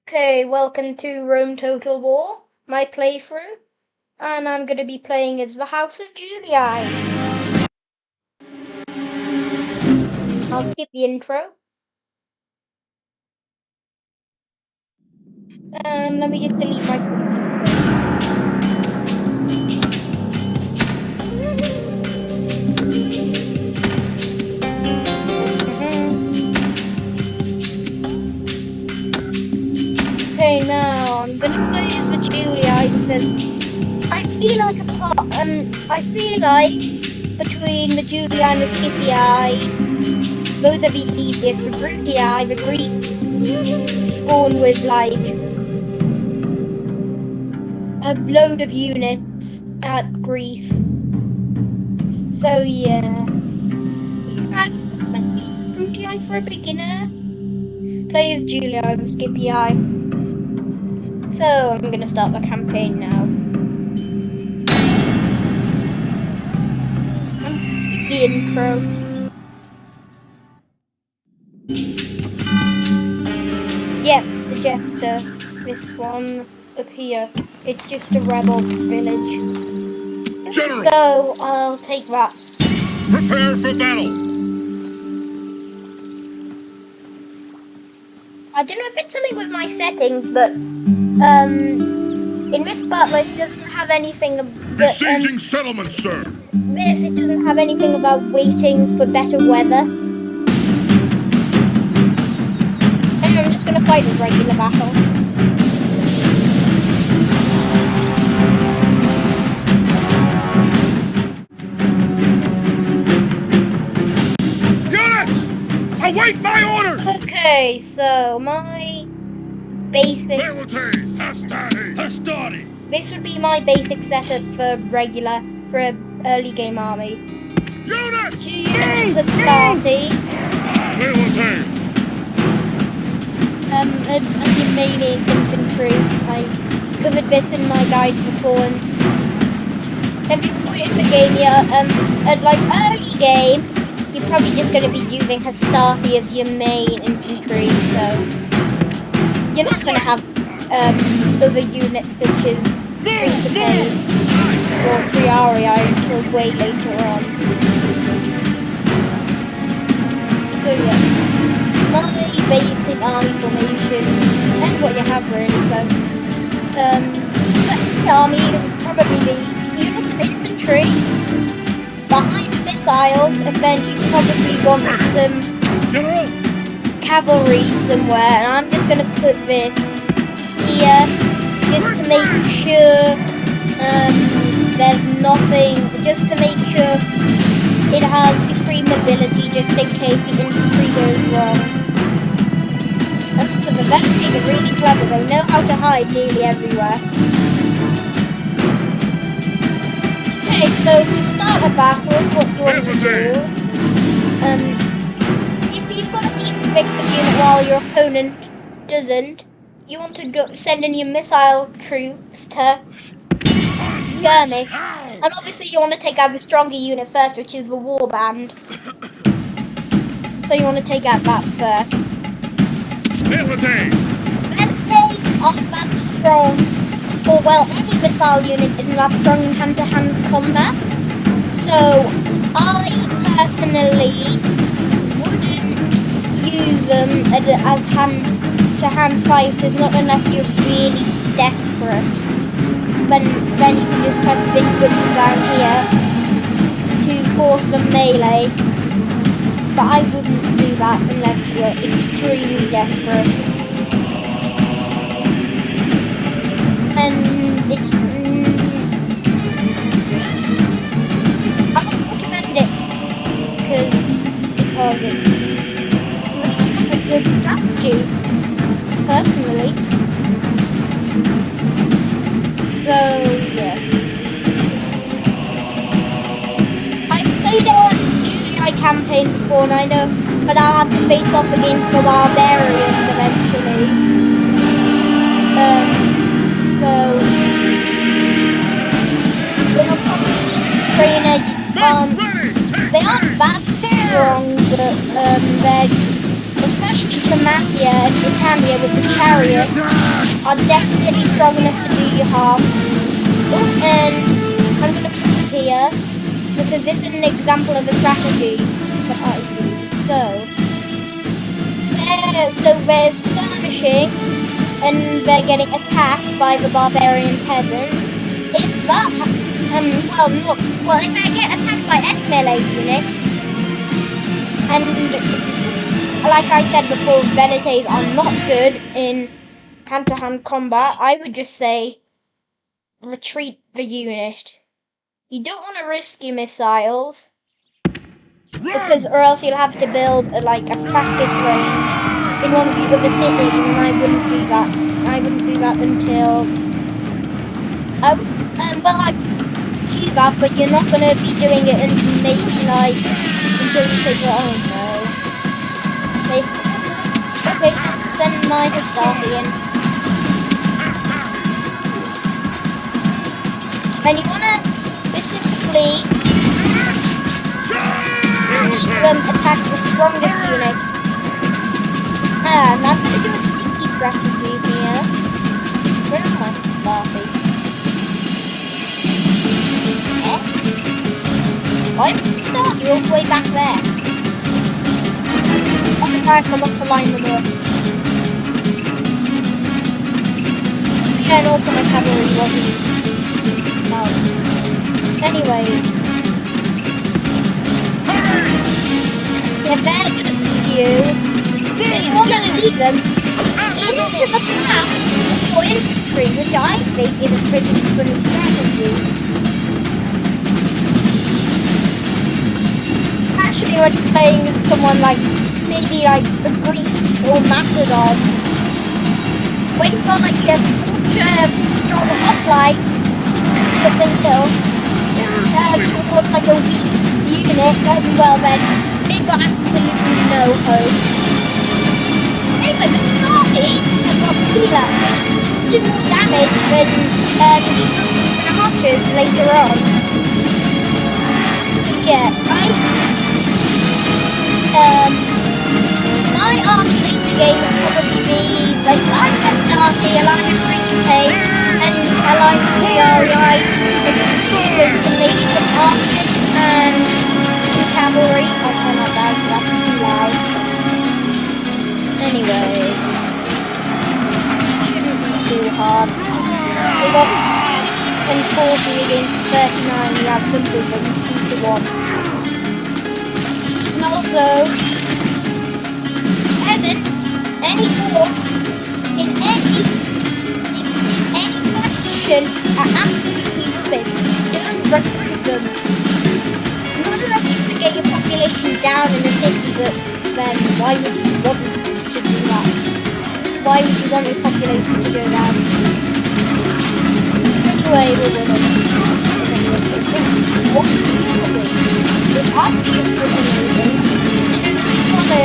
Okay, welcome to Rome Total War, my playthrough, and I'm going to be playing as the House of Julii. I'll skip the intro. And let me just delete my previous Okay, now I'm going to play as the Julii because I feel like between the Julii and the Scipii, those are the easiest. The Brutii, the Greeks spawn with like a load of units at Greece. So yeah. Brutii for a beginner. Play as Julii and Scipii. So I'm gonna start the campaign now. I'm gonna skip the intro. Yep, Suggester. This one up here. It's just a rebel village. General! So I'll take that. Prepare for battle! I don't know if it's something with my settings, but in this battle it doesn't have anything Besieging settlement, sir! it doesn't have anything about waiting for better weather. And I'm just gonna fight a regular battle. Units! Await my orders! Okay, so my basic... This would be my basic setup for an early game army. Units! 2 units of Hastati. A remaining infantry. I covered this in my guide before. And at this point in the game, at like early game, you're probably just going to be using Hastati as your main infantry. So you're not going to have other units such as Principes or Triarii until way later on. So yeah, my basic army formation and what you have really. So the army probably be units of infantry behind the missiles, and then you probably want some cavalry somewhere. And I'm just gonna put this here just to make sure there's nothing, just to make sure it has supreme mobility just in case the infantry goes wrong. And so the infantry are really clever, they know how to hide nearly everywhere. Okay, so to start a battle, what do you want to do? If you've got a decent mix of unit while your opponent doesn't, you want to go send in your missile troops to skirmish. And obviously you want to take out the stronger unit first, which is the warband. So you want to take out that first. Veletae aren't that strong. Or well, any missile unit isn't that strong in hand-to-hand combat. So I personally wouldn't use them as hand-to-hand fighters, not unless you're really desperate. Then you can just press this button down here to force the melee. But I wouldn't do that unless you're extremely desperate. And it's I don't recommend it because it's really a good strategy, personally. So yeah, I've played a Julii campaign before, and I know, but I'll have to face off against the barbarians eventually. So we'll probably need to train they aren't that strong, but they're especially Shamathia and here with the chariot are definitely strong enough to do you harm. Oh, and I'm going to put this here because this is an example of a strategy that I use. So they're skirmishing and they're getting attacked by the barbarian peasants. If that, if they get attacked by any melee unit, and like I said before, velites are not good in hand-to-hand combat, I would just say retreat the unit. You don't want to risk your missiles, because or else you'll have to build a practice range in one of the other cities, and I wouldn't do that. I wouldn't do that until I'd do that, but you're not gonna be doing it until maybe until you take your own. Okay, send my Hastati in. And you wanna specifically attack the strongest unit. And I'm gonna do a sneaky strategy here. Where am I, Hastati? Why am I Hastati all the way back there? I come up to line them up. Yeah, and also my cavalry wasn't. Anyway. Yeah, they're gonna pursue. So you want to lead them into the path for infantry, which I think is a pretty funny strategy. Especially when you're playing with someone maybe the Greeks or Macedon. When you've got a strong hoplites up the hill towards a weak unit, well then they've got absolutely no hope. Anyway, the Snarky has got Healer, which should do more damage than the archers later on. So yeah, my army later game would probably be a line Hastati, a line of free-to-pay, and a line of GRI, with maybe some archers and some cavalry. I cannot doubt that's too loud. Anyway, shouldn't be too hard. We got 40 against 39, we have numbers of 2 to 1. And also, peasants, any war, in any faction are absolutely rubbish. Don't recruit them. Not unless you want to get your population down in the city, but then why would you want to do that? Why would you want your population to go down? Anyway, we're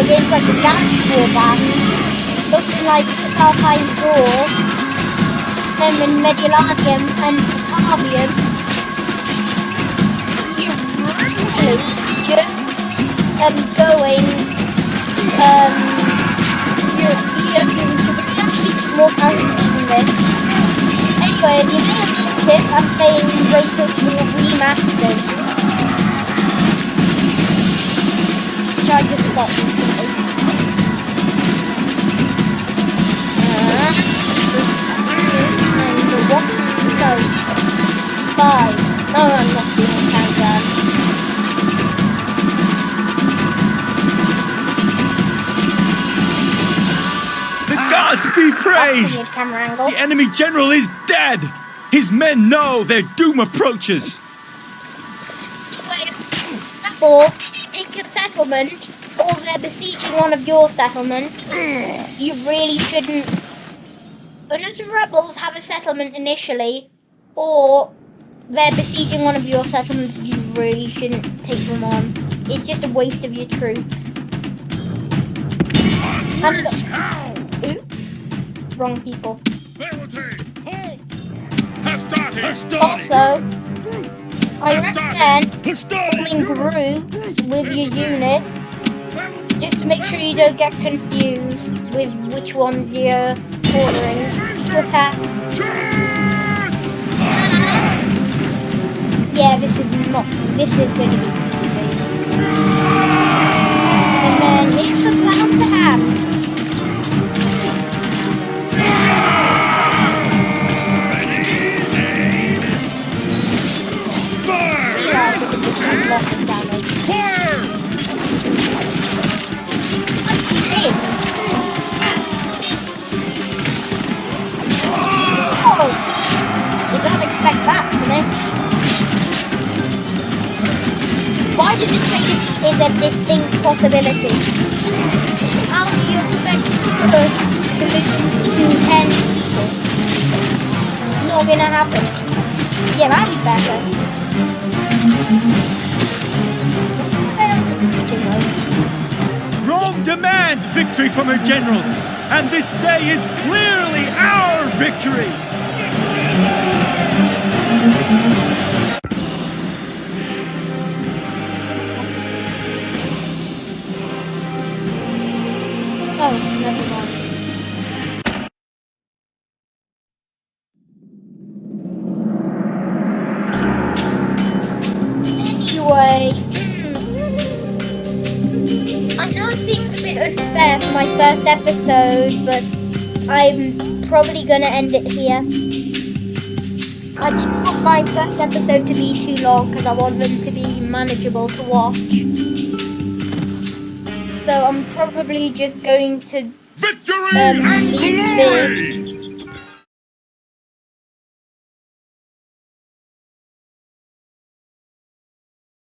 against a dance war band, looking Cisalpine War, and Mediolanum and Batavium. You're really just going you're actually more powerful than this. Anyway, as you may have noticed, I'm playing Remastered, which I just got recently. And what? No. 5. No, I'm not doing a countdown. The gods be praised! The enemy general is dead! His men know their doom approaches! Or take a settlement, or they're besieging one of your settlements. You really shouldn't, unless the rebels have a settlement initially, or they're besieging one of your settlements, you really shouldn't take them on. It's just a waste of your troops. Oops. Wrong people. Also, I recommend forming groups with your unit, just to make sure you don't get confused with which one you're ordering to attack. Yeah, this is going to be easy. And then here's the cloud to hand. Fire! Oh, you don't expect that from it. Why did it say defeat is a distinct possibility? How do you expect us to lose to 10 people? Not gonna happen. Yeah, that's better. Rome demands victory from her generals, and this day is clearly our victory! Oh, never mind. Anyway, I know it seems a bit unfair for my first episode, but I'm probably gonna end it here. I didn't want my first episode to be too long because I want them to be manageable to watch. So I'm probably just going to Victory and leave glory! this